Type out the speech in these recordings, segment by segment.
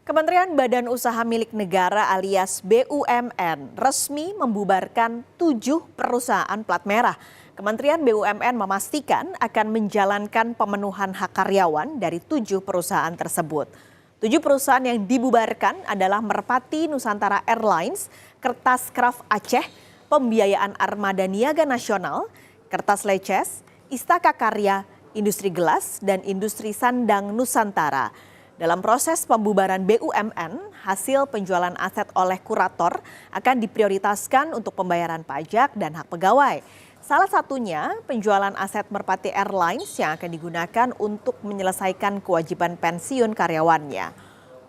Kementerian Badan Usaha Milik Negara alias BUMN resmi membubarkan 7 perusahaan plat merah. Kementerian BUMN memastikan akan menjalankan pemenuhan hak karyawan dari 7 perusahaan tersebut. 7 perusahaan yang dibubarkan adalah Merpati Nusantara Airlines, Kertas Kraft Aceh, Pembiayaan Armada Niaga Nasional, Kertas Leces, Istaka Karya, Industri Gelas, dan Industri Sandang Nusantara. Dalam proses pembubaran BUMN, hasil penjualan aset oleh kurator akan diprioritaskan untuk pembayaran pajak dan hak pegawai. Salah satunya penjualan aset Merpati Airlines yang akan digunakan untuk menyelesaikan kewajiban pensiun karyawannya.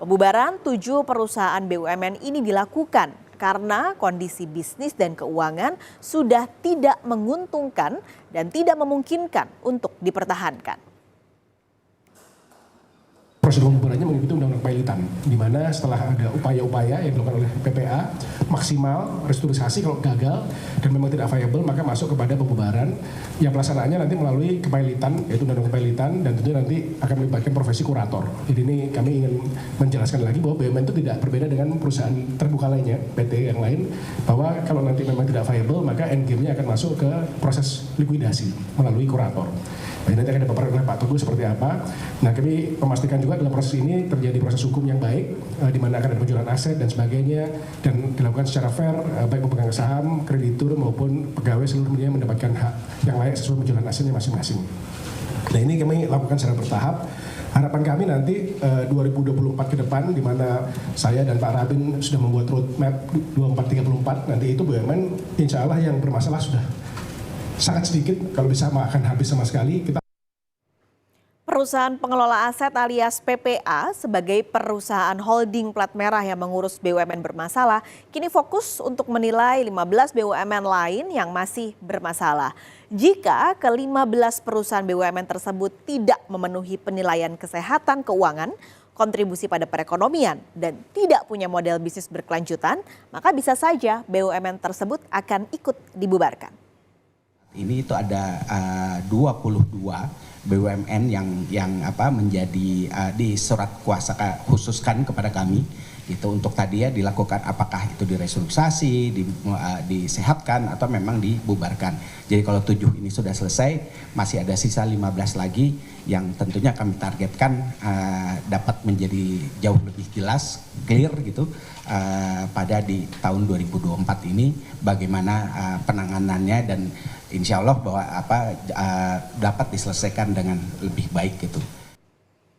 Pembubaran 7 perusahaan BUMN ini dilakukan karena kondisi bisnis dan keuangan sudah tidak menguntungkan dan tidak memungkinkan untuk dipertahankan. Prosedur pembubarannya mengikuti Undang-Undang Kepailitan, di mana setelah ada upaya-upaya yang dilakukan oleh PPA, maksimal restrukturisasi kalau gagal dan memang tidak viable, maka masuk kepada pembubaran yang pelaksanaannya nanti melalui kepailitan, yaitu Undang-Undang Kepailitan, dan tentunya nanti akan melibatkan profesi kurator. Jadi ini kami ingin menjelaskan lagi bahwa BUMN itu tidak berbeda dengan perusahaan terbuka lainnya, PT yang lain, bahwa kalau nanti memang tidak viable, maka endgame-nya akan masuk ke proses likuidasi melalui kurator. Nanti akan dipaparkan oleh Pak Teguh seperti apa. Nah, kami memastikan juga dalam proses ini terjadi proses hukum yang baik, di mana akan ada penjualan aset dan sebagainya, dan dilakukan secara fair, baik pemegang saham, kreditur maupun pegawai seluruhnya mendapatkan hak yang layak sesuai penjualan asetnya masing-masing. Nah, ini kami lakukan secara bertahap. Harapan kami nanti 2024 ke depan, di mana saya dan Pak Rabin sudah membuat roadmap 2434, nanti itu BUMN insya Allah yang bermasalah sudah sangat sedikit, kalau bisa akan habis sama sekali. Perusahaan pengelola aset alias PPA sebagai perusahaan holding plat merah yang mengurus BUMN bermasalah, kini fokus untuk menilai 15 BUMN lain yang masih bermasalah. Jika ke-15 perusahaan BUMN tersebut tidak memenuhi penilaian kesehatan keuangan, kontribusi pada perekonomian, dan tidak punya model bisnis berkelanjutan, maka bisa saja BUMN tersebut akan ikut dibubarkan. Ini itu ada 22 BUMN yang menjadi di surat kuasa khususkan kepada kami itu untuk tadi ya dilakukan apakah itu direstrukturisasi, disehatkan atau memang dibubarkan. Jadi kalau 7 ini sudah selesai, masih ada sisa 15 lagi yang tentunya kami targetkan dapat menjadi jauh lebih jelas, clear gitu pada di tahun 2024 ini bagaimana penanganannya, dan insya Allah bahwa dapat diselesaikan dengan lebih baik gitu.